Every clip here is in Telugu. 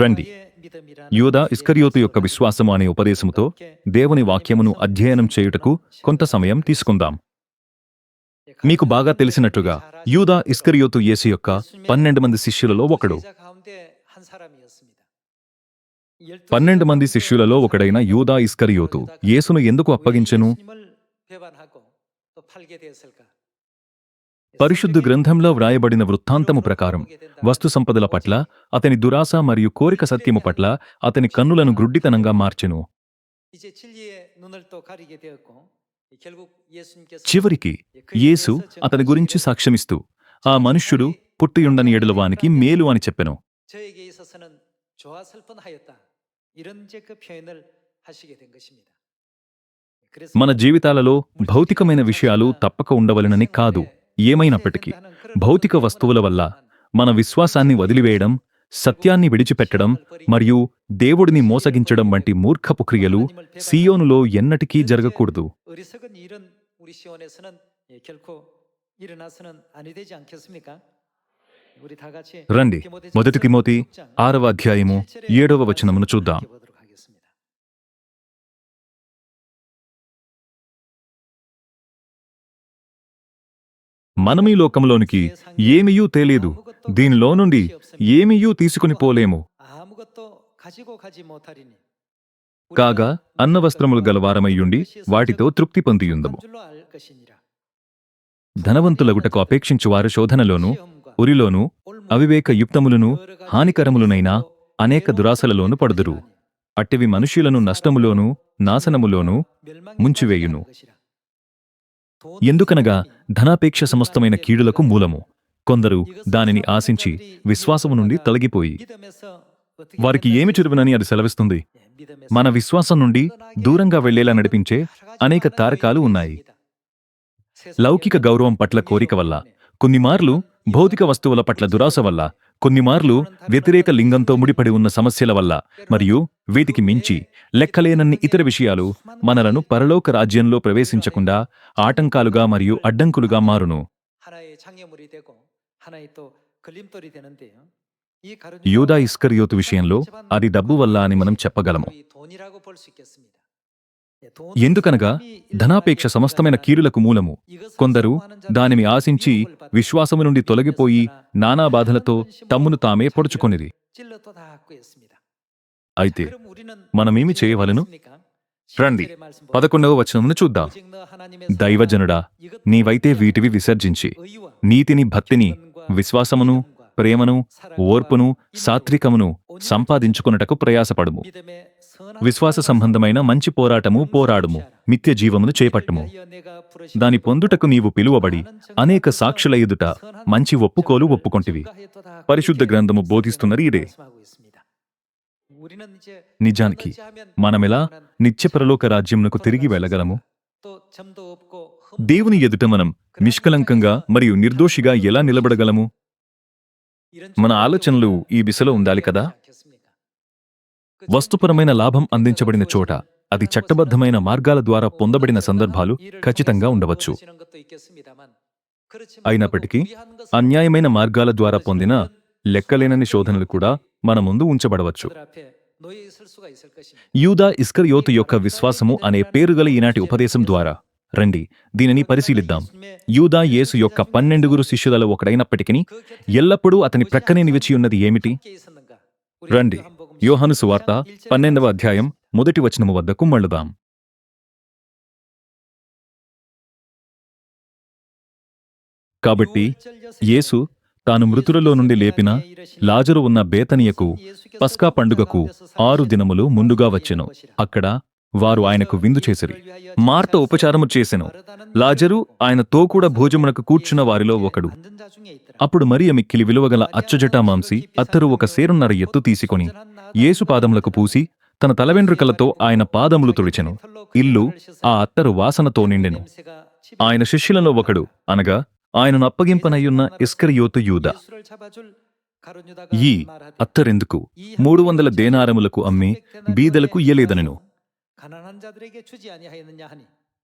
రండి, యూదా ఇస్కరియోతు యొక్క విశ్వాసము అనే ఉపదేశముతో దేవుని వాక్యమును అధ్యయనం చేయుటకు కొంత సమయం తీసుకుందాం. మీకు బాగా తెలిసినట్లుగా యూదా ఇస్కరియోతు యేసు యొక్క 12 మంది శిష్యులలో ఒకడు. 12 మంది శిష్యులలో ఒకడైన యూదా ఇస్కరియోతు యేసును ఎందుకు అప్పగించెను? పరిశుద్ధ గ్రంథంలో వ్రాయబడిన వృత్తాంతము ప్రకారం వస్తు సంపదల పట్ల అతని దురాశ మరియు కోరిక సత్యము పట్ల అతని కన్నులను గ్రుడ్డితనంగా మార్చెను. చివరికి యేసు అతని గురించి సాక్ష్యమిస్తూ ఆ మనుష్యుడు పుట్టియుండని ఎడల వానికి మేలు అని చెప్పెను. మన జీవితాలలో భౌతికమైన విషయాలు తప్పక ఉండవలెనని కాదు, ఏమైనప్పటికీ భౌతిక వస్తువుల వల్ల మన విశ్వాసాన్ని వదిలివేయడం, సత్యాన్ని విడిచిపెట్టడం మరియు దేవుడిని మోసగించడం వంటి మూర్ఖపు క్రియలు సీయోనులో ఎన్నటికీ జరగకూడదు. రండి, మొదటి తిమోతి 6వ అధ్యాయము 7వ వచనమును చూద్దాం. మనమీ లోకంలోనికి ఏమియూ తేలేదు, దీనిలో నుండి ఏమియూ తీసుకుని పోలేము. కాగా అన్నవస్త్రములు గలవారమయ్యుండి వాటితో తృప్తి పొందియుందము. ధనవంతులగుటకు అపేక్షించువారు శోధనలోను, ఉరిలోను, అవివేక యుక్తములను, హానికరములునైన అనేక దురాశలలోను పడుదురు. అట్టివి మనుష్యులను నష్టములోను, నాశనములోను ముంచివేయును. ఎందుకనగా ధనాపేక్ష సమస్తమైన కీడులకు మూలము. కొందరు దానిని ఆశించి విశ్వాసము నుండి తొలగిపోయి వారికి ఏమి చెరువునని అది సెలవిస్తుంది. మన విశ్వాసం నుండి దూరంగా వెళ్లేలా నడిపించే అనేక తారకాలు ఉన్నాయి. లౌకిక గౌరవం పట్ల కోరిక వల్ల, కొన్నిమార్లు భౌతిక వస్తువుల పట్ల దురాశ వల్ల, కొన్నిమార్లు వ్యతిరేక లింగంతో ముడిపడి ఉన్న సమస్యల వల్ల, మరియు వీటికి మించి లెక్కలేనన్ని ఇతర విషయాలు మనలను పరలోక రాజ్యంలో ప్రవేశించకుండా ఆటంకాలుగా మరియు అడ్డంకులుగా మారును. యూదా ఇస్కరియోతు విషయంలో అది డబ్బు వల్ల అని మనం చెప్పగలము. ఎందుకనగా ధనాపేక్ష సమస్తమైన కీడులకు మూలము. కొందరు దానిని ఆశించి విశ్వాసము నుండి తొలగిపోయి నానా బాధలతో తమ్మును తామే పొడుచుకొనిరి. అయితే మనమేమి చేయవలెను? రండి, 11వ వచనమును చూద్దాం. దైవజనుడా, నీవైతే వీటివి విసర్జించి నీతిని, భక్తిని, విశ్వాసమును, ప్రేమను, ఓర్పును, సాత్వికమును సంపాదించుకొనుటకు ప్రయాసపడుము. విశ్వాస సంబంధమైన మంచి పోరాటము పోరాడుము. మిథ్య జీవమును చేపట్టుము. దాని పొందుటకు నీవు పిలువబడి అనేక సాక్షుల ఎదుట మంచి ఒప్పుకోలు ఒప్పుకొంటివి. పరిశుద్ధ గ్రంథము బోధిస్తున్నది ఇదే. నిజానికి మనమెలా నిత్యపరలోక రాజ్యమునకు తిరిగి వెళ్ళగలము? దేవుని ఎదుట మనం నిష్కలంకంగా మరియు నిర్దోషిగా ఎలా నిలబడగలము? మన ఆలోచనలు ఈ దిశలో ఉండాలి కదా. వస్తుపరమైన లాభం అందించబడిన చోట అది చట్టబద్ధమైన మార్గాల ద్వారా పొందబడిన సందర్భాలు ఖచ్చితంగా ఉండవచ్చు. అయినప్పటికీ అన్యాయమైన మార్గాల ద్వారా పొందిన లెక్కలేనని శోధనలు కూడా మన ముందు ఉంచబడవచ్చు. యూదా ఇస్కరియోతు యొక్క విశ్వాసము అనే పేరుగల ఈనాటి ఉపదేశం ద్వారా రండి దీనిని పరిశీలిద్దాం. యూదా యేసు యొక్క 12 శిష్యులలో ఒకడైనప్పటికీ ఎల్లప్పుడూ అతని ప్రక్కనే నిలిచియున్నది ఏమిటి? రండి, యోహాను సువార్త 12వ అధ్యాయం 1వ వచనము వద్దకు మళ్ళుదాం. కాబట్టి యేసు తాను మృతులలో నుండి లేపిన లాజరు ఉన్న బేతనియకు పస్కా పండుగకు 6 దినములు ముందుగా వచ్చెను. అక్కడ వారు ఆయనకు విందు చేసిరి. మార్త ఉపచారము చేసెను. లాజరు ఆయనతో కూడా భోజమునకు కూర్చున్న వారిలో ఒకడు. అప్పుడు మరియ మిక్కిలి విలువగల అచ్చజటామాంసి అత్తరు 1 సేరున్నర ఎత్తు తీసుకొని యేసు పాదములకు పూసి తన తలవెండ్రుకలతో ఆయన పాదములు తుడిచెను. ఇల్లు ఆ అత్తరు వాసనతో నిండెను. ఆయన శిష్యులలో ఒకడు, అనగా ఆయనను అప్పగింపనయ్యున్న ఇస్కరియోతు యూదా, ఈ అత్తరెందుకు 300 దేనారములకు అమ్మి బీదలకు ఇయ్యలేదనెను.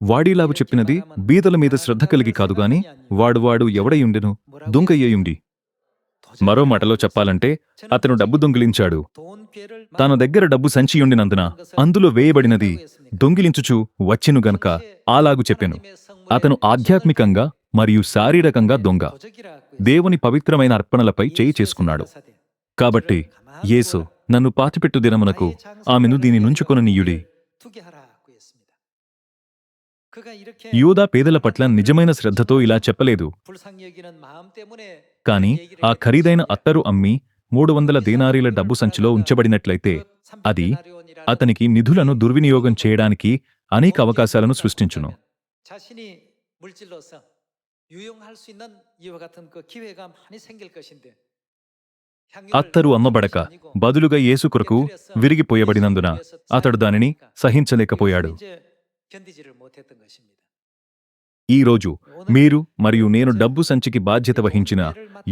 వాడిలాగు చెప్పినది బీదల మీద శ్రద్ధ కలిగి కాదుగాని వాడు ఎవడయుండెను? దొంగయ్యయుండి. మరో మాటలో చెప్పాలంటే అతను డబ్బు దొంగిలించాడు. తన దగ్గర డబ్బు సంచి ఉండినందున అందులో వేయబడినది దొంగిలించుచు వచ్చెను గనుక అలాగు చెప్పెను. అతను ఆధ్యాత్మికంగా మరియు శారీరకంగా దొంగ. దేవుని పవిత్రమైన అర్పణలపై చేయి చేసుకున్నాడు. కాబట్టి యేసు, నన్ను పాతిపెట్టు దినమునకు ఆమెను దీని నుంచుకొననీయుడి. యూదా పేదల పట్ల నిజమైన శ్రద్ధతో ఇలా చెప్పలేదు. కాని ఆ ఖరీదైన అత్తరు అమ్మి 300 దేనారీల డబ్బు సంచిలో ఉంచబడినట్లయితే అది అతనికి నిధులను దుర్వినియోగం చేయడానికి అనేక అవకాశాలను సృష్టించును. అత్తరు అమ్మబడక బదులుగా యేసు కొరకు విరిగిపోయబడినందున అతడు దానిని సహించలేకపోయాడు. ఈ రోజు మీరు మరియు నేను డబ్బు సంచికి బాధ్యత వహించిన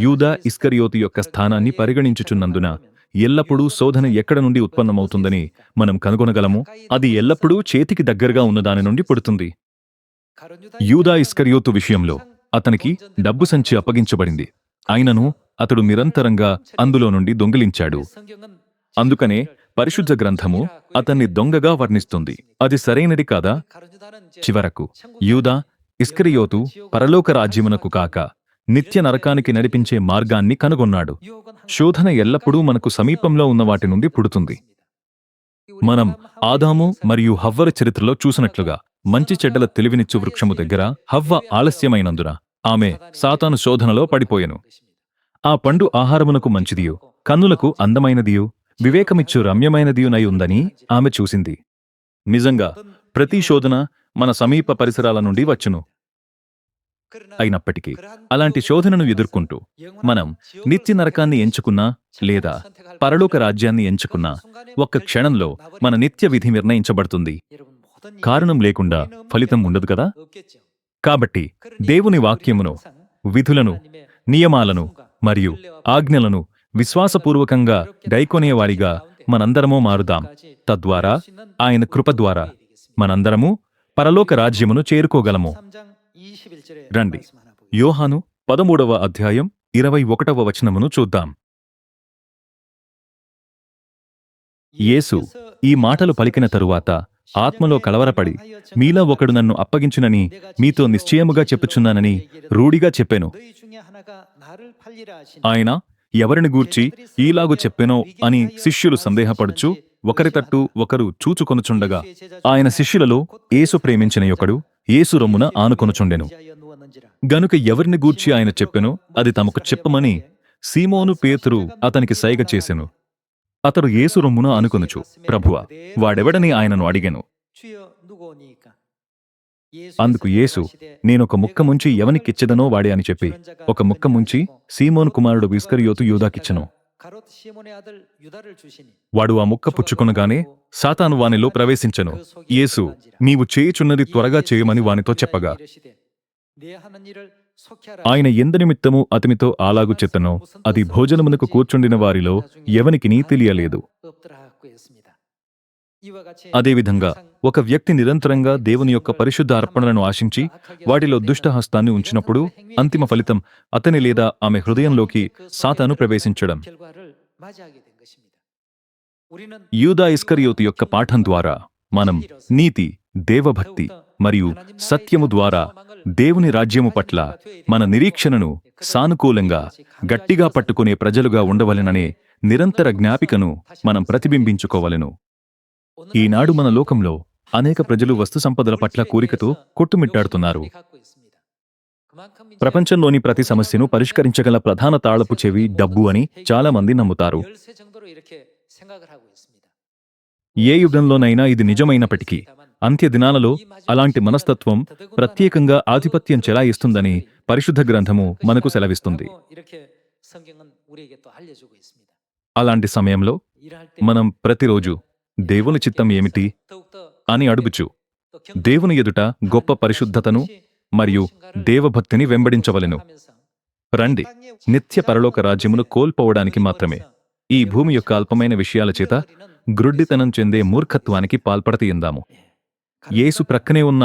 యూదా ఇస్కరియోతు యొక్క స్థానాన్ని పరిగణించుచున్నందున ఎల్లప్పుడూ శోధన ఎక్కడ నుండి ఉత్పన్నమవుతుందని మనం కనుగొనగలము. అది ఎల్లప్పుడూ చేతికి దగ్గరగా ఉన్న దాని నుండి పుడుతుంది. యూదా ఇస్కరియోతు విషయంలో అతనికి డబ్బు సంచి అప్పగించబడింది. అయినను అతడు నిరంతరంగా అందులో నుండి దొంగిలించాడు. అందుకనే పరిశుద్ధ గ్రంథము అతన్ని దొంగగా వర్ణిస్తుంది. అది సరైనది కాదా? చివరకు యూదా ఇస్కరియోతు పరలోక రాజ్యమునకు కాక నిత్య నరకానికి నడిపించే మార్గాన్ని కనుగొన్నాడు. శోధన ఎల్లప్పుడూ మనకు సమీపంలో ఉన్న వాటి నుండి పుడుతుంది. మనం ఆదాము మరియు హవ్వల చరిత్రలో చూసినట్లుగా మంచి చెడ్డల తెలివినిచ్చు వృక్షము దగ్గర హవ్వ ఆలస్యమైనందున ఆమె సాతాను శోధనలో పడిపోయెను. ఆ పండు ఆహారమునకు మంచిదియు, కన్నులకు అందమైనదియు, వివేకమిచ్చు రమ్యమైనదియునై ఉందని ఆమె చూసింది. నిజంగా ప్రతి శోధన మన సమీప పరిసరాల నుండి వచ్చును. అయినప్పటికీ అలాంటి శోధనను ఎదుర్కొంటూ మనం నిత్య నరకాన్ని ఎంచుకున్నా లేదా పరలోక రాజ్యాన్ని ఎంచుకున్నా ఒక్క క్షణంలో మన నిత్య విధి నిర్ణయించబడుతుంది. కారణం లేకుండా ఫలితం ఉండదు కదా? కాబట్టి దేవుని వాక్యమును, విధులను, నియమాలను మరియు ఆజ్ఞలను విశ్వాసపూర్వకంగా గైకొనేవారిగా మనందరమూ మారుదాం. తద్వారా ఆయన కృప ద్వారా మనందరము పరలోక రాజ్యమును చేరుకోగలము. రండి, యోహాను 13వ అధ్యాయం 21వ వచనమును చూద్దాం. యేసు ఈ మాటలు పలికిన తరువాత ఆత్మలో కలవరపడి, మీలో ఒకడు నన్ను అప్పగించునని మీతో నిశ్చయముగా చెప్పుచున్నానని రూఢిగా చెప్పెను. ఆయన ఎవరిని గూర్చి ఈలాగు చెప్పెనో అని శిష్యులు సందేహపడుచు ఒకరి తట్టు ఒకరు చూచుకొనుచుండగా ఆయన శిష్యులలో యేసు ప్రేమించిన యొకడు యేసు రొమ్మున ఆనుకొనుచుండెను. గనుక ఎవరిని గూర్చి ఆయన చెప్పెనో అది తమకు చెప్పమని సీమోను పేతురు అతనికి సైగ చేసెను. అతడు యేసు రొమ్మున ఆనుకొనుచు, ప్రభువా, వాడెవడని ఆయనను అడిగెను. అందుకు యేసు, నేనొక ముక్క ముంచి ఎవనికిచ్చెదనో వాడే అని చెప్పి ఒక ముక్క ముంచి సీమోను కుమారుడు ఇస్కరియోతు యూదాకిచ్చెను. వాడు ఆ ముక్క పుచ్చుకొనగానే సాతాను వానిలో ప్రవేశించెను. యేసు, నీవు చేయుచున్నది త్వరగా చేయమని వానితో చెప్పగా ఆయన ఎందనిమిత్తము అతనితో అలాగు చెప్పెనో అది భోజనమునకు కూర్చుండిన వారిలో ఎవనికినీ తెలియలేదు. అదేవిధంగా ఒక వ్యక్తి నిరంతరంగా దేవుని యొక్క పరిశుద్ధ అర్పణలను ఆశించి వాటిలో దుష్టహస్తాన్ని ఉంచినప్పుడు అంతిమ ఫలితం అతని లేదా ఆమె హృదయంలోకి సాతాను ప్రవేశించడం. యూదా ఇస్కరియోతు యొక్క పాఠం ద్వారా మనం నీతి, దేవభక్తి మరియు సత్యము ద్వారా దేవుని రాజ్యము పట్ల మన నిరీక్షణను సానుకూలంగా గట్టిగా పట్టుకునే ప్రజలుగా ఉండవలెననే నిరంతర జ్ఞాపికను మనం ప్రతిబింబించుకోవలెను. ఈనాడు మన లోకంలో అనేక ప్రజలు వస్తు సంపదల పట్ల కోరికతో కొట్టుమిట్టాడుతున్నారు. ప్రపంచంలోని ప్రతి సమస్యను పరిష్కరించగల ప్రధాన తాళపు చెవి డబ్బు అని చాలా మంది నమ్ముతారు. ఏ యుగంలోనైనా ఇది నిజమైనప్పటికీ అంత్య దినాలలో అలాంటి మనస్తత్వం ప్రత్యేకంగా ఆధిపత్యం చెలాయిస్తుందని పరిశుద్ధ గ్రంథము మనకు సెలవిస్తుంది. అలాంటి సమయంలో మనం ప్రతిరోజు దేవుని చిత్తం ఏమిటి అని అడుగుచు దేవుని ఎదుట గొప్ప పరిశుద్ధతను మరియు దేవభక్తిని వెంబడించవలెను. రండి, నిత్య పరలోక రాజ్యమును కోల్పోవడానికి మాత్రమే ఈ భూమి యొక్క అల్పమైన విషయాల చేత గ్రుడ్డితనం చెందే మూర్ఖత్వానికి పాల్పడతీయందాము. యేసు ప్రక్కనే ఉన్న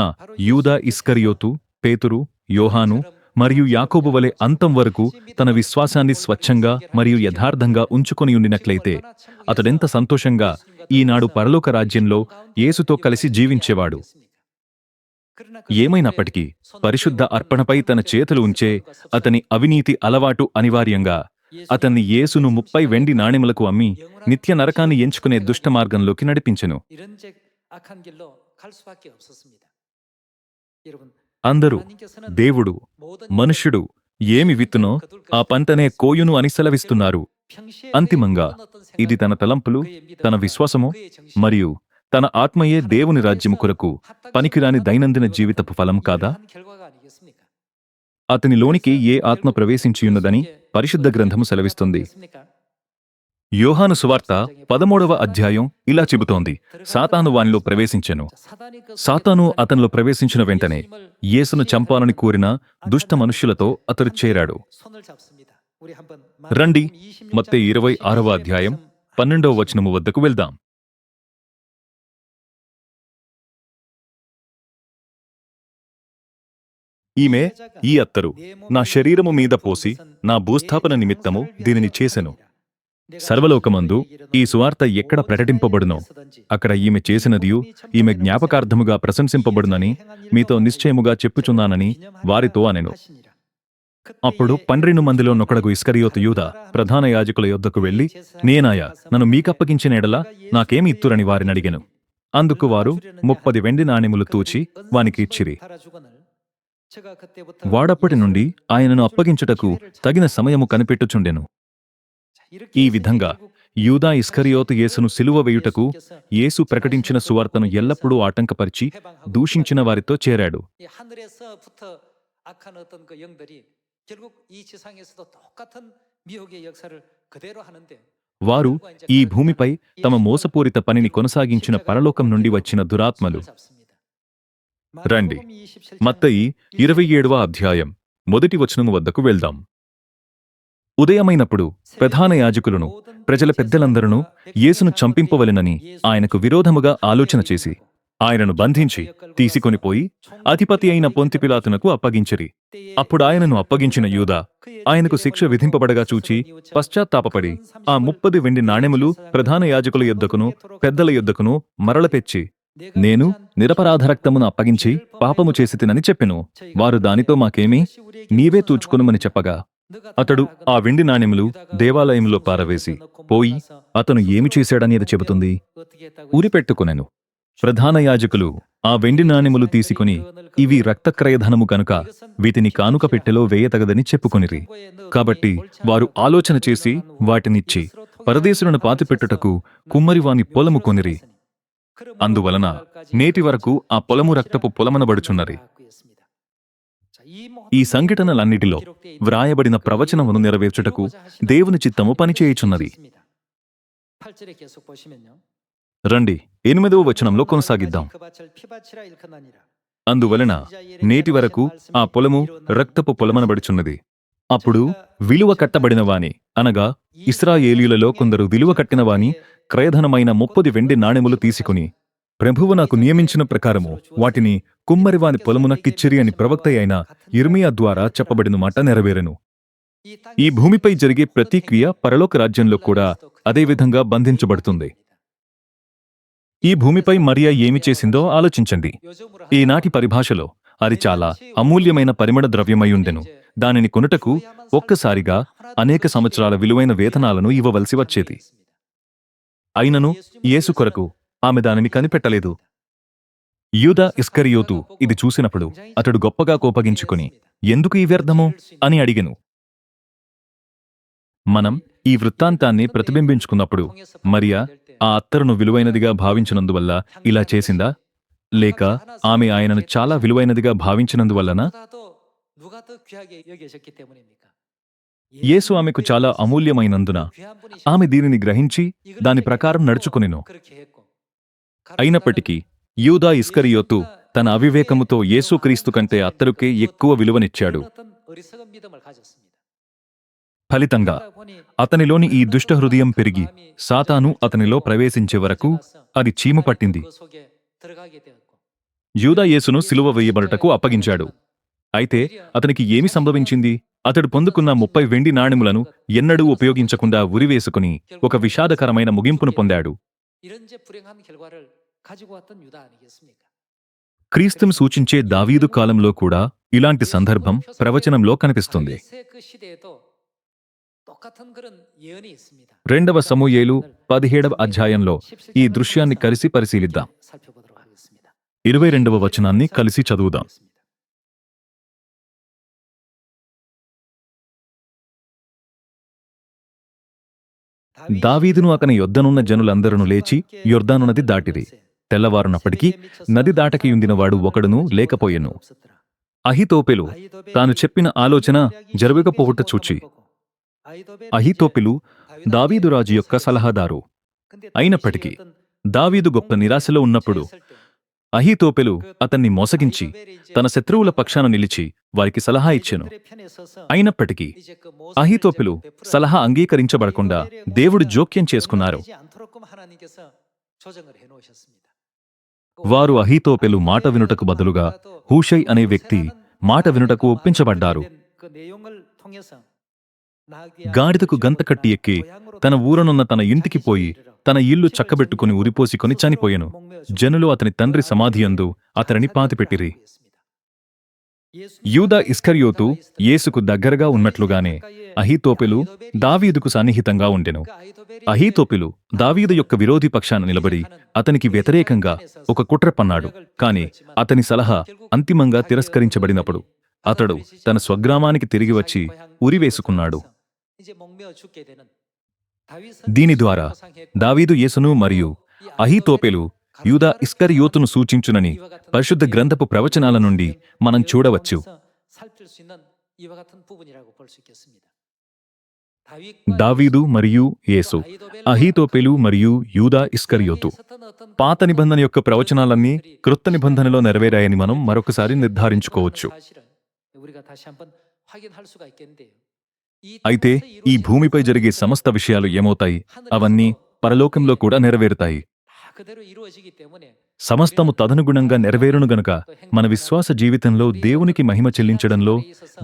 యూదా ఇస్కరియోతు, పేతురు, యోహాను మరియు యాకోబు వలె అంతం వరకు తన విశ్వాసాన్ని స్వచ్ఛంగా మరియు యథార్థంగా ఉంచుకొని ఉండినట్లయితే అతడెంత సంతోషంగా ఈనాడు పరలోక రాజ్యంలో యేసుతో కలిసి జీవించేవాడు. ఏమైనప్పటికీ పరిశుద్ధ అర్పణపై తన చేతులు ఉంచే అతని అవినీతి అలవాటు అనివార్యంగా అతన్ని యేసును 30 వెండి నాణెములకు అమ్మి నిత్య నరకాన్ని ఎంచుకునే దుష్ట మార్గంలోకి నడిపించెను. అందరూ దేవుడు మనుష్యుడు ఏమి విత్తునో ఆ పంటనే కోయును అని సెలవిస్తున్నారు. అంతిమంగా ఇది తన తలంపులు, తన విశ్వాసము మరియు తన ఆత్మయే దేవుని రాజ్యము కొరకు పనికిరాని దైనందిన జీవితపు ఫలం కాదా? అతనిలోనికి ఏ ఆత్మ ప్రవేశించియున్నదని పరిశుద్ధ గ్రంథము సెలవిస్తుంది. యోహాను సువార్త 13వ అధ్యాయం ఇలా చెబుతోంది, సాతాను వానిలో ప్రవేశించెను. సాతాను అతనిలో ప్రవేశించిన వెంటనే యేసును చంపాలని కోరిన దుష్ట మనుష్యులతో అతడు చేరాడు. రండి, మత్తయి 26వ అధ్యాయం 12వ వచనము వద్దకు వెళ్దాం. ఈమె ఈ అత్తరు నా శరీరము మీద పోసి నా భూస్థాపన నిమిత్తము దీనిని చేసెను. సర్వలోకమందు ఈ సువార్త ఎక్కడ ప్రకటింపబడునో అక్కడ ఈమె చేసినదియు ఈమె జ్ఞాపకార్థముగా ప్రశంసింపబడునని మీతో నిశ్చయముగా చెప్పుచున్నానని వారితో అనెను. అప్పుడు 12 మందిలో నొకడగు ఇస్కరియోతు యూదా ప్రధాన యాజకుల యొద్దకు వెళ్లి, నేనాయ నన్ను మీకప్పగించిన ఎడల నాకేమి ఇత్తురని వారినడిగెను. అందుకు వారు 30 వెండి నాణెములు తూచి వానికి ఇచ్చిరి. వాడప్పటి నుండి ఆయనను అప్పగించుటకు తగిన సమయము కనిపెట్టుచుండెను. ఈ విధంగా యూదా ఇస్కరియోతు యేసును సిలువ వేయుటకు యేసు ప్రకటించిన సువార్తను ఎల్లప్పుడూ ఆటంకపరిచి దూషించిన వారితో చేరాడు. వారు ఈ భూమిపై తమ మోసపూరిత పనిని కొనసాగించిన పరలోకం నుండి వచ్చిన దురాత్మలు. రండి, మత్తయి 27వ అధ్యాయం 1వ వచనము వద్దకు వెళ్దాం. ఉదయమైనప్పుడు ప్రధాన యాజకులను ప్రజల పెద్దలందరూ యేసును చంపింపవలెనని ఆయనకు విరోధముగా ఆలోచన చేసి ఆయనను బంధించి తీసుకొనిపోయి అధిపతి అయిన పొంతి పిలాతునకు అప్పగించిరి. అప్పుడు ఆయనను అప్పగించిన యూదా ఆయనకు శిక్ష విధింపబడగా చూచి పశ్చాత్తాపపడి ఆ 30 వెండి నాణెములు ప్రధాన యాజకుల యొద్దకును పెద్దల యొద్దకును మరల తెచ్చి, నేను నిరపరాధ రక్తమును అప్పగించి పాపము చేసి తినని చెప్పెను. వారు దానితో మాకేమి, నీవే తూచుకొనుమని చెప్పగా అతడు ఆ వెండి నాణెములు దేవాలయంలో పారవేసి పోయి అతను ఏమి చేశాడని అది చెబుతుంది ఉరిపెట్టుకొనెను. ప్రధాన యాజకులు ఆ వెండి నాణెములు తీసుకుని, ఇవి రక్తక్రయధనము కనుక వీటిని కానుక పెట్టెలో వేయతగదని చెప్పుకొనిరి. కాబట్టి వారు ఆలోచన చేసి వాటినిచ్చి పరదేశులను పాతిపెట్టుటకు కుమ్మరివాని పొలము కొనిరి. అందువలన నేటి వరకు ఆ పొలము రక్తపు పొలమనబడుచున్నది. ఈ సంఘటనలన్నిటిలో వ్రాయబడిన ప్రవచనమును నెరవేర్చుటకు దేవుని చిత్తము పనిచేయుచున్నది. రండి, 8వ వచనంలో కొనసాగిద్దాం. అందువలన నేటి వరకు ఆ పొలము రక్తపు పొలమనబడుచున్నది. అప్పుడు విలువ కట్టబడిన వాని, అనగా ఇశ్రాయేలీయులలో కొందరు విలువ కట్టిన వాని క్రయధనమైన 30 వెండి నాణెములు తీసుకుని, ప్రభువు నాకు నియమించిన ప్రకారము వాటిని కుమ్మరివాని పొలమునక్కిచ్చిరి అని ప్రవక్త అయిన యిర్మీయా ద్వారా చెప్పబడిన మాట నెరవేరెను. ఈ భూమిపై జరిగే ప్రతి క్రియ పరలోక రాజ్యంలో కూడా అదేవిధంగా బంధించబడుతుంది. ఈ భూమిపై మరియా ఏమి చేసిందో ఆలోచించండి. ఈనాటి పరిభాషలో అది చాలా అమూల్యమైన పరిమళ ద్రవ్యమయుండెను. దానిని కొనుటకు ఒక్కసారిగా అనేక సంవత్సరాల విలువైన వేతనాలను ఇవ్వవలసి వచ్చేది. అయినను యేసు కొరకు ఆమె దానిని కనిపెట్టలేదు. యూదా ఇస్కరియోతు ఇది చూసినప్పుడు అతడు గొప్పగా కోపగించుకుని, ఎందుకు ఈ వ్యర్థము అని అడిగెను. మనం ఈ వృత్తాంతాన్ని ప్రతిబింబించుకున్నప్పుడు మరియా ఆ అత్తరును విలువైనదిగా భావించినందువల్ల ఇలా చేసిందా, లేక ఆమె ఆయనను చాలా విలువైనదిగా భావించినందువల్లనా? యేసు ఆమెకు చాలా అమూల్యమైనందున ఆమె దీనిని గ్రహించి దాని ప్రకారం నడుచుకునెను. అయినప్పటికీ యూదా ఇస్కరియోతు తన అవివేకముతో యేసుక్రీస్తు కంటే అత్తరుకే ఎక్కువ విలువనిచ్చాడు. ఫలితంగా అతనిలోని ఈ దుష్ట హృదయం పెరిగి సాతాను అతనిలో ప్రవేశించే వరకు అది చీము పట్టింది. యూదా యేసును సిలువ వేయబడుటకు అప్పగించాడు. అయితే అతనికి ఏమి సంభవించింది? అతడు పొందుకున్న 30 వెండి నాణెములను ఎన్నడూ ఉపయోగించకుండా ఉరివేసుకుని ఒక విషాదకరమైన ముగింపును పొందాడు. క్రీస్తును సూచించే దావీదు కాలంలో కూడా ఇలాంటి సందర్భం ప్రవచనంలో కనిపిస్తుంది. 2వ సమూయేలు 17వ అధ్యాయంలో ఈ దృశ్యాన్ని కలిసి పరిశీలిద్దాం. 22వ వచనాన్ని కలిసి చదువుదాం. దావీదును అతని యొద్దనున్న జనులందరూ లేచి యొర్దాను నది దాటిరి. తెల్లవారునప్పటికీ నది దాటకయుందినవాడు ఒకడునూ లేకపోయెను. అహీతోపెలు తాను చెప్పిన ఆలోచన జరగకపోవుట చూచి, అహీతోపెలు దావీదు రాజు యొక్క సలహాదారు. అయినప్పటికీ దావీదు గొప్ప నిరాశలో ఉన్నప్పుడు అహీతోపెలు అతన్ని మోసగించి తన శత్రువుల పక్షాన నిలిచి వారికి సలహా ఇచ్చెను. అయినప్పటికీ అహీతోపెలు సలహా అంగీకరించబడకుండా దేవుడు జోక్యం చేసుకున్నారు. వారు అహీతోపెలు మాట వినుటకు బదులుగా హూషై అనే వ్యక్తి మాట వినుటకు ఒప్పించబడ్డారు. గాడిదకు గంత కట్టి ఎక్కి తన ఊరనున్న తన ఇంటికి పోయి తన ఇల్లు చక్కబెట్టుకుని ఉరిపోసికొని చనిపోయెను. జనులు అతని తండ్రి సమాధియందు అతనిని పాతిపెట్టిరి. యూదా ఇస్కరియోతు యేసుకు దగ్గరగా ఉన్నట్లుగానే అహీతోపెలు దావీదుకు సన్నిహితంగా ఉండెను. అహీతోపెలు దావీదు యొక్క విరోధి పక్షాన నిలబడి అతనికి వ్యతిరేకంగా ఒక కుట్ర పన్నాడు. కాని అతని సలహా అంతిమంగా తిరస్కరించబడినప్పుడు అతడు తన స్వగ్రామానికి తిరిగి వచ్చి ఉరివేసుకున్నాడు. దీని ద్వారా దావీదు యేసును మరియు అహీతోపెలు యూదా ఇస్కరియోతును సూచించునని పరిశుద్ధ గ్రంథపు ప్రవచనాల నుండి మనం చూడవచ్చు. దావీదు మరియు యేసు, అహీతోపెలు మరియు యూదా ఇస్కరియోతు. పాత నిబంధన యొక్క ప్రవచనాలన్నీ క్రొత్త నిబంధనలో నెరవేరాయని మనం మరొకసారి నిర్ధారించుకోవచ్చు. అయితే ఈ భూమిపై జరిగే సమస్త విషయాలు ఏమవుతాయి? అవన్నీ పరలోకంలో కూడా నెరవేరుతాయి. సమస్తము తదనుగుణంగా నెరవేరును గనుక మన విశ్వాస జీవితంలో దేవునికి మహిమ చెల్లించడంలో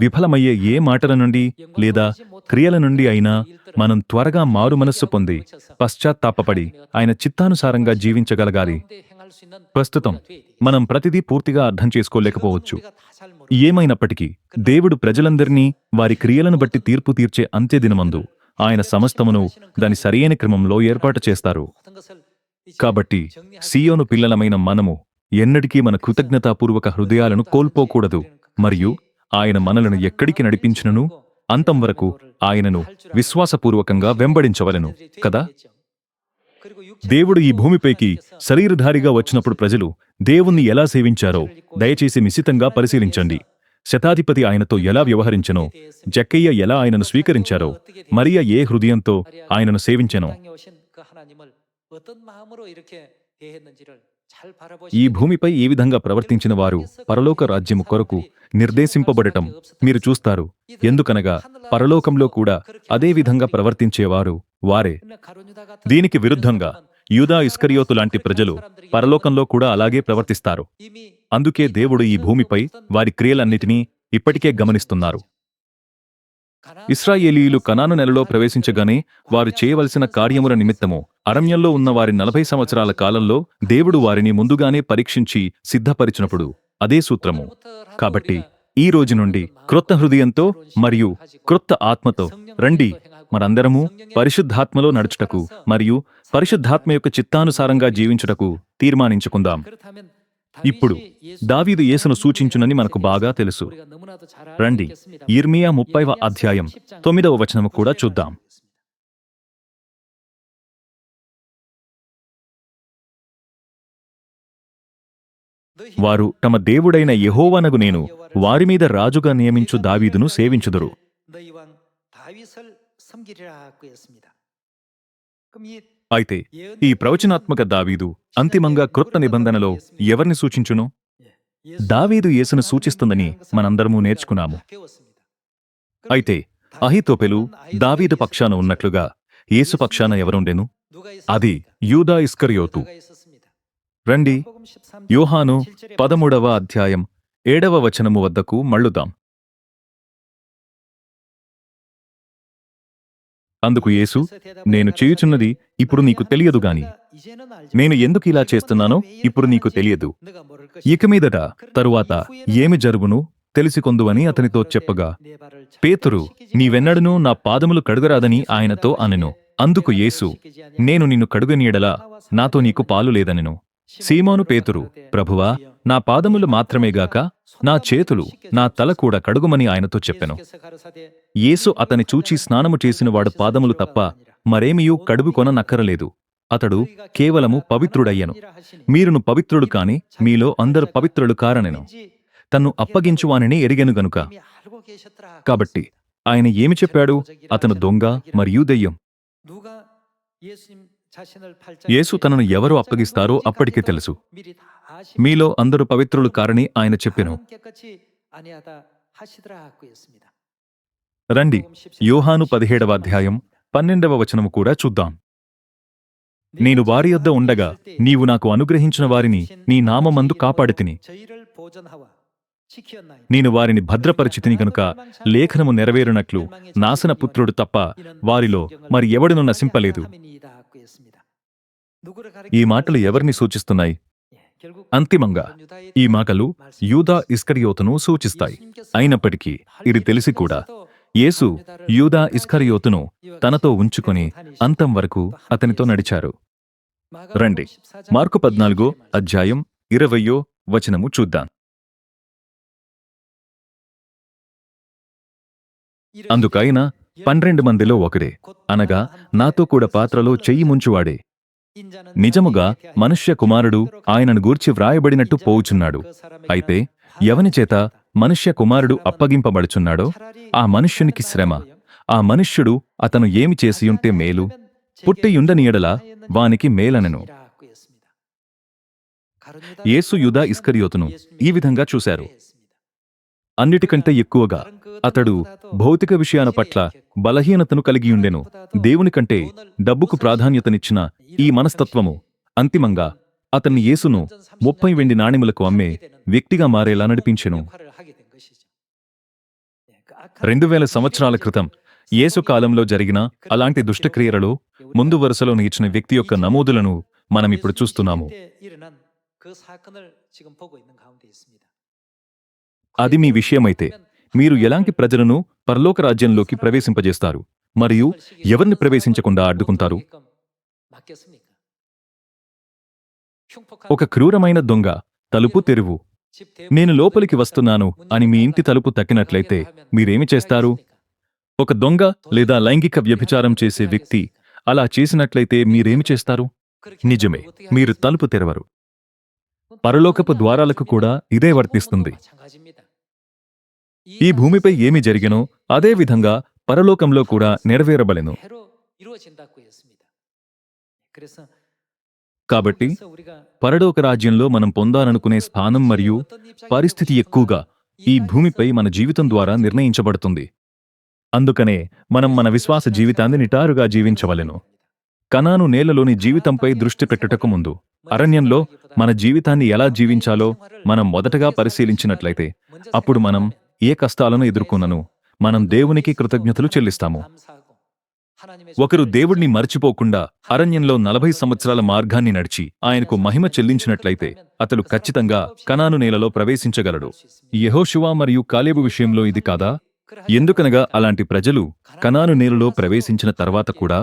విఫలమయ్యే ఏ మాటల నుండి లేదా క్రియల నుండి అయినా మనం త్వరగా మారు మనస్సు పొంది పశ్చాత్తాపపడి ఆయన చిత్తానుసారంగా జీవించగలగాలి. ప్రస్తుతం మనం ప్రతిదీ పూర్తిగా అర్థం చేసుకోలేకపోవచ్చు. ఏమైనప్పటికీ దేవుడు ప్రజలందరినీ వారి క్రియలను బట్టి తీర్పు తీర్చే అంత్యదినమందు ఆయన సమస్తమును దాని సరియైన క్రమంలో ఏర్పాటు చేస్తారు. కాబట్టి సీయోను పిల్లలమైన మనము ఎన్నటికీ మన కృతజ్ఞతాపూర్వక హృదయాలను కోల్పోకూడదు మరియు ఆయన మనలను ఎక్కడికి నడిపించినను అంతం వరకు ఆయనను విశ్వాసపూర్వకంగా వెంబడించవలెను కదా. దేవుడు ఈ భూమిపైకి శరీరధారిగా వచ్చినప్పుడు ప్రజలు దేవుణ్ణి ఎలా సేవించారో దయచేసి నిశితంగా పరిశీలించండి. శతాధిపతి ఆయనతో ఎలా వ్యవహరించెనో, జక్కయ్య ఎలా ఆయనను స్వీకరించారో, మరియ ఏ హృదయంతో ఆయనను సేవించెనో, ఈ భూమిపై ఈ విధంగా ప్రవర్తించిన వారు పరలోక రాజ్యము కొరకు నిర్దేశింపబడటం మీరు చూస్తారు. ఎందుకనగా పరలోకంలో కూడా అదే విధంగా ప్రవర్తించేవారు వారే. దీనికి విరుద్ధంగా యూదా ఇస్కరియోతు లాంటి ప్రజలు పరలోకంలో కూడా అలాగే ప్రవర్తిస్తారు. అందుకే దేవుడు ఈ భూమిపై వారి క్రియలన్నిటినీ ఇప్పటికే గమనిస్తున్నారు. ఇశ్రాయేలీయులు కనాను నెలలో ప్రవేశించగానే వారు చేయవలసిన కార్యముల నిమిత్తము అరణ్యంలో ఉన్న వారి 40 సంవత్సరాల కాలంలో దేవుడు వారిని ముందుగానే పరీక్షించి సిద్ధపరిచినప్పుడు అదే సూత్రము. కాబట్టి ఈ రోజు నుండి క్రొత్త హృదయంతో మరియు క్రొత్త ఆత్మతో రండి, మనందరము పరిశుద్ధాత్మలో నడుచుటకు మరియు పరిశుద్ధాత్మ యొక్క చిత్తానుసారంగా జీవించుటకు తీర్మానించుకుందాం. ఇప్పుడు దావీదు యేసును సూచించునని మనకు బాగా తెలుసు. రండి, యిర్మీయా 30వ అధ్యాయం 9వ వచనము కూడా చూద్దాం. వారు తమ దేవుడైన యెహోవానగు నేను వారిమీద రాజుగా నియమించు దావీదును సేవించుదురు. అయితే ఈ ప్రవచనాత్మక దావీదు అంతిమంగా క్రొత్త నిబంధనలో ఎవరిని సూచించును? దావీదు యేసును సూచిస్తుందని మనందరమూ నేర్చుకున్నాము. అయితే అహీతోపెలు దావీదు పక్షాన ఉన్నట్లుగా యేసు పక్షాన ఎవరుండెను? అది యూదా ఇస్కరియోతు. రండి, యోహాను 13వ అధ్యాయం 7వ వచనము వద్దకు మళ్ళుదాం. అందుకు యేసు, నేను చేయుచున్నది ఇప్పుడు నీకు తెలియదు గాని నేను ఎందుకు ఇలా చేస్తున్నానో ఇప్పుడు నీకు తెలియదు. ఇక మీదట తరువాత ఏమి జరుగును తెలిసికొందువని అతనితో చెప్పగా, పేతురు, నీవెన్నడనూ నా పాదములు కడుగరాదని ఆయనతో అనెను. అందుకు యేసు, నేను నిన్ను కడుగని యెడల నాతో నీకు పాలు లేదనెను. సీమోను పేతురు, ప్రభువా, నా పాదములు మాత్రమేగాక నా చేతులు, నా తల కూడా కడుగుమని ఆయనతో చెప్పెను. యేసు అతని చూచి స్నానము చేసినవాడు పాదములు తప్ప మరేమియూ కడుగుకొననక్కరలేదు. అతడు కేవలము పవిత్రుడయ్యను. మీరును పవిత్రుడు కాని మీలో అందరు పవిత్రులు కారనెను. తన్ను అప్పగించువానిని ఎరిగెను గనుక. కాబట్టి ఆయన ఏమి చెప్పాడు? అతను దొంగ మరియు దెయ్యం. యేసు తనను ఎవరు అప్పగిస్తారో అప్పటికే తెలుసు. మీలో అందరూ పవిత్రులు కారని ఆయన చెప్పెను. రండి, యోహాను 17వ అధ్యాయం 12వ వచనము కూడా చూద్దాం. నేను వారి యొద్ద ఉండగా నీవు నాకు అనుగ్రహించిన వారిని నీ నామమందు కాపాడితిని. నేను వారిని భద్రపరిచితిని గనుక లేఖనము నెరవేరునట్లు నాశనపుత్రుడు తప్ప వారిలో మరి ఎవడును నశింపలేదు. ఈ మాటలు ఎవరిని సూచిస్తున్నాయి? అంతిమంగా ఈ మాటలు యూదా ఇస్కరియోతును సూచిస్తాయి. అయినప్పటికీ ఇది తెలిసి కూడా యేసు యూదా ఇస్కరియోతును తనతో ఉంచుకొని అంతం వరకు అతనితో నడిచారు. రండి, మార్కు 14వ అధ్యాయం 20వ వచనము చూద్దాం. అందుకైన 12 మందిలో ఒకడే, అనగా నాతో కూడా పాత్రలో చెయ్యి ముంచువాడే. నిజముగా మనుష్య కుమారుడు ఆయనను గూర్చి వ్రాయబడినట్టు పోవుచున్నాడు. అయితే ఎవని చేత మనుష్య కుమారుడు అప్పగింపబడుచున్నాడో ఆ మనుష్యునికి శ్రమ, ఆ మనుష్యుడు అతను ఏమి చేసియుంటే మేలు, పుట్టియుండని యెడల వానికి మేలనెను. యేసు యూదా ఇస్కరియోతును ఈ విధంగా చూశారు. అన్నిటికంటే ఎక్కువగా అతడు భౌతిక విషయాల పట్ల బలహీనతను కలిగియుండెను. దేవునికంటే డబ్బుకు ప్రాధాన్యతనిచ్చిన ఈ మనస్తత్వము అంతిమంగా అతన్ని యేసును 30 వెండి నాణెములకు అమ్మే వ్యక్తిగా మారేలా నడిపించెను. 2000 సంవత్సరాల క్రితం యేసు కాలంలో జరిగిన అలాంటి దుష్టక్రియలలో ముందు వరుసలో నిలిచిన వ్యక్తి యొక్క నమోదులను మనమిప్పుడు చూస్తున్నాము. అది మీ విషయమైతే మీరు ఎలాంటి ప్రజలను పరలోక రాజ్యంలోకి ప్రవేశింపజేస్తారు మరియు ఎవరిని ప్రవేశించకుండా అడ్డుకుంటారు? ఒక క్రూరమైన దొంగ తలుపు తెరువు, నేను లోపలికి వస్తున్నాను అని మీ ఇంటి తలుపు తక్కినట్లయితే మీరేమి చేస్తారు? ఒక దొంగ లేదా లైంగిక వ్యభిచారం చేసే వ్యక్తి అలా చేసినట్లయితే మీరేమి చేస్తారు? నిజమే, మీరు తలుపు తెరవరు. పరలోకపు ద్వారాలకు కూడా ఇదే వర్తిస్తుంది. ఈ భూమిపై ఏమి జరిగెనో అదే విధంగా పరలోకంలో కూడా నెరవేరబడెను. కాబట్టి పరలోక రాజ్యంలో మనం పొందాలనుకునే స్థానం మరియు పరిస్థితి ఎక్కువగా ఈ భూమిపై మన జీవితం ద్వారా నిర్ణయించబడుతుంది. అందుకనే మనం మన విశ్వాస జీవితాన్ని నిటారుగా జీవించవలెను. కనాను నేలలోని జీవితంపై దృష్టి పెట్టుటకు ముందు అరణ్యంలో మన జీవితాన్ని ఎలా జీవించాలో మనం మొదటగా పరిశీలించినట్లయితే అప్పుడు మనం ఏ కష్టాలను ఎదుర్కొన్నను మనం దేవునికి కృతజ్ఞతలు చెల్లిస్తాము. ఒకరు దేవుణ్ణి మర్చిపోకుండా అరణ్యంలో 40 సంవత్సరాల మార్గాన్ని నడిచి ఆయనకు మహిమ చెల్లించినట్లయితే అతడు ఖచ్చితంగా కనాను నేలలో ప్రవేశించగలడు. యెహోషువ మరియు కాలేబు విషయంలో ఇది కాదా? ఎందుకనగా అలాంటి ప్రజలు కనాను నేలలో ప్రవేశించిన తర్వాత కూడా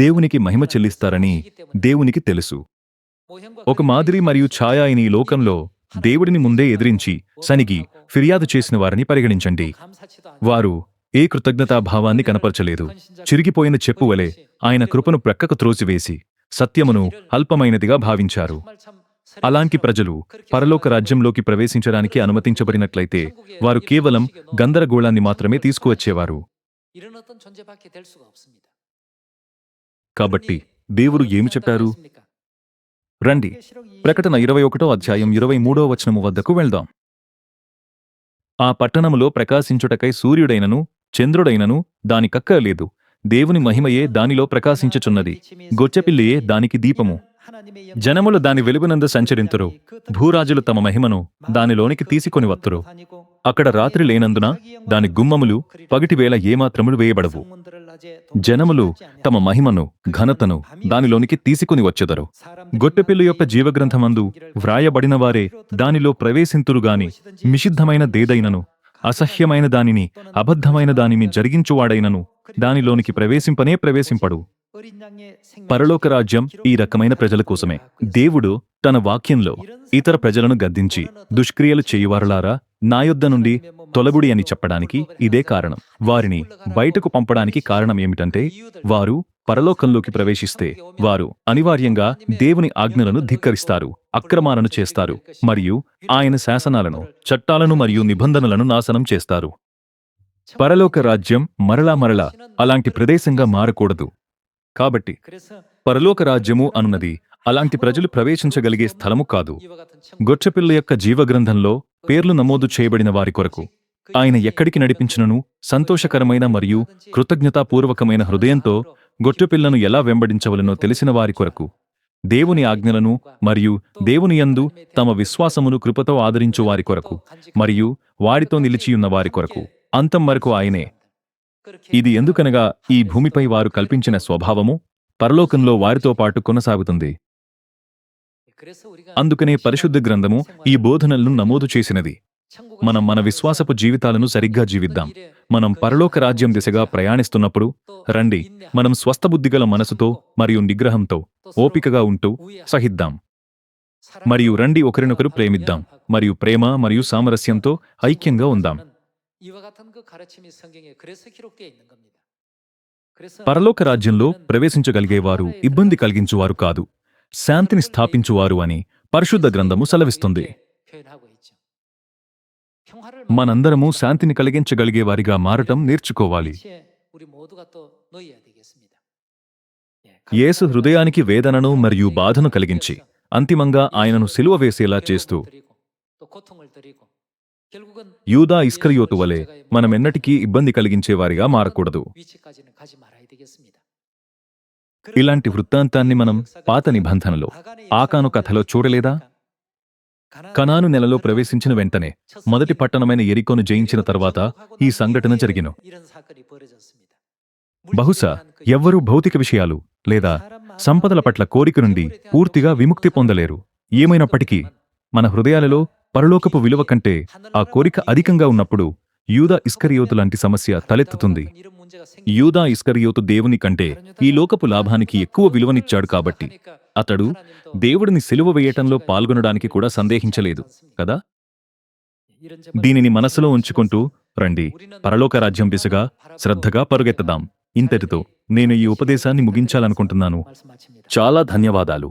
దేవునికి మహిమ చెల్లిస్తారని దేవునికి తెలుసు. ఒక మాదిరి మరియు ఛాయ అయిన ఈ లోకంలో దేవుడిని ముందే ఎదిరించి సనిగి ఫిర్యాదు చేసిన వారిని పరిగణించండి. వారు ఏ కృతజ్ఞతాభావాన్ని కనపరచలేదు. చిరిగిపోయిన చెప్పు వలె ఆయన కృపను ప్రక్కకు త్రోసివేసి సత్యమును అల్పమైనదిగా భావించారు. అలాంటి ప్రజలు పరలోక రాజ్యంలోకి ప్రవేశించడానికి అనుమతించబడినట్లయితే వారు కేవలం గందరగోళాన్ని మాత్రమే తీసుకువచ్చేవారు. కాబట్టి దేవుడు ఏమి చెప్పారు? రండి, ప్రకటన 21వ అధ్యాయం 23వ వచనము వద్దకు వెళ్దాం. ఆ పట్టణములో ప్రకాశించుటకై సూర్యుడైనను చంద్రుడైనను దానికక్కరలేదు. దేవుని మహిమయే దానిలో ప్రకాశించుచున్నది. గొర్రెపిల్లయే దానికి దీపము. జనములు దాని వెలుగునందు సంచరింతురు. భూరాజులు తమ మహిమను దానిలోనికి తీసుకొని వత్తురు. అక్కడ రాత్రి లేనందున దాని గుమ్మములు పగటివేళ ఏమాత్రములు వేయబడవు. జనములు తమ మహిమను ఘనతను దానిలోనికి తీసుకొని వచ్చెదరు. గొట్టెపిల్లి యొక్క జీవగ్రంథమందు వ్రాయబడిన వారే దానిలో ప్రవేశింతురుగాని నిషిద్ధమైన దేదైనను అసహ్యమైన దానిని అబద్ధమైన దానిని జరిగించువాడైనను దానిలోనికి ప్రవేశింపనే ప్రవేశింపడు. పరలోక రాజ్యం ఈ రకమైన ప్రజల కోసమే. దేవుడు తన వాక్యంలో ఇతర ప్రజలను గద్దించి దుష్క్రియలు చేయువారులారా నా యొద్ద నుండి తొలగుడి అని చెప్పడానికి ఇదే కారణం. వారిని బయటకు పంపడానికి కారణం ఏమిటంటే వారు పరలోకంలోకి ప్రవేశిస్తే వారు అనివార్యంగా దేవుని ఆజ్ఞలను ధిక్కరిస్తారు, అక్రమాలను చేస్తారు మరియు ఆయన శాసనాలను, చట్టాలను మరియు నిబంధనలను నాశనం చేస్తారు. పరలోక రాజ్యం మరలా అలాంటి ప్రదేశంగా మారకూడదు. కాబట్టి పరలోక రాజ్యము అనున్నది అలాంటి ప్రజలు ప్రవేశించగలిగే స్థలము కాదు. గొర్రెపిల్ల యొక్క జీవగ్రంథంలో పేర్లు నమోదు చేయబడిన వారి కొరకు ఆయన ఎక్కడికి నడిపించినను సంతోషకరమైన మరియు కృతజ్ఞతాపూర్వకమైన హృదయంతో గొర్రెపిల్లను ఎలా వెంబడించవలనో తెలిసిన వారి కొరకు, దేవుని ఆజ్ఞలను మరియు దేవుని యందు తమ విశ్వాసమును కృపతో ఆదరించు వారి కొరకు మరియు వాడితో నిలిచియున్న వారి కొరకు అంతం వరకు ఆయనే. ఇది ఎందుకనగా ఈ భూమిపై వారు కల్పించిన స్వభావము పరలోకంలో వారితో పాటు కొనసాగుతుంది. అందుకనే పరిశుద్ధ గ్రంథము ఈ బోధనలను నమోదు చేసినది. మనం మన విశ్వాసపు జీవితాలను సరిగ్గా జీవిద్దాం. మనం పరలోక రాజ్యం దిశగా ప్రయాణిస్తున్నప్పుడు రండి మనం స్వస్థబుద్ధిగల మనసుతో మరియు నిగ్రహంతో ఓపికగా ఉంటూ సహిద్దాం. మరియు రండి ఒకరినొకరు ప్రేమిద్దాం మరియు ప్రేమ మరియు సామరస్యంతో ఐక్యంగా ఉందాం. పరలోక రాజ్యంలో ప్రవేశించగలిగేవారు ఇబ్బంది కలిగించువారు కాదు, శాంతిని స్థాపించువారు అని పరిశుద్ధ గ్రంథము సెలవిస్తుంది. మనందరము శాంతిని కలిగించగలిగేవారిగా మారటం నేర్చుకోవాలి. యేసు హృదయానికి వేదనను మరియు బాధను కలిగించి అంతిమంగా ఆయనను సిలువ వేసేలా చేస్తూ యూదా ఇస్కరియోతు వలె మనమెన్నటికీ ఇబ్బంది కలిగించేవారిగా మారకూడదు. ఇలాంటి వృత్తాంతాన్ని మనం పాత నిబంధనలో ఆకాను కథలో చూడలేదా? కనాను నెలలో ప్రవేశించిన వెంటనే మొదటి పట్టణమైన యెరికోను జయించిన తర్వాత ఈ సంఘటన జరిగిను. బహుశా ఎవ్వరూ భౌతిక విషయాలు లేదా సంపదల పట్ల కోరిక నుండి పూర్తిగా విముక్తి పొందలేరు. ఏమైనప్పటికీ మన హృదయాలలో పరలోకపు విలువ కంటే ఆ కోరిక అధికంగా ఉన్నప్పుడు యూదా ఇస్కరియోతు లాంటి సమస్య తలెత్తుతుంది. యూదా ఇస్కరియోతు దేవుని కంటే ఈ లోకపు లాభానికి ఎక్కువ విలువనిచ్చాడు కాబట్టి అతడు దేవుడిని సిలువ వేయటంలో పాల్గొనడానికి కూడా సందేహించలేదు కదా. దీనిని మనసులో ఉంచుకుంటూ రండి పరలోక రాజ్యం దిశగా శ్రద్ధగా పరుగెత్తదాం. ఇంతటితో నేను ఈ ఉపదేశాన్ని ముగించాలనుకుంటున్నాను. చాలా ధన్యవాదాలు.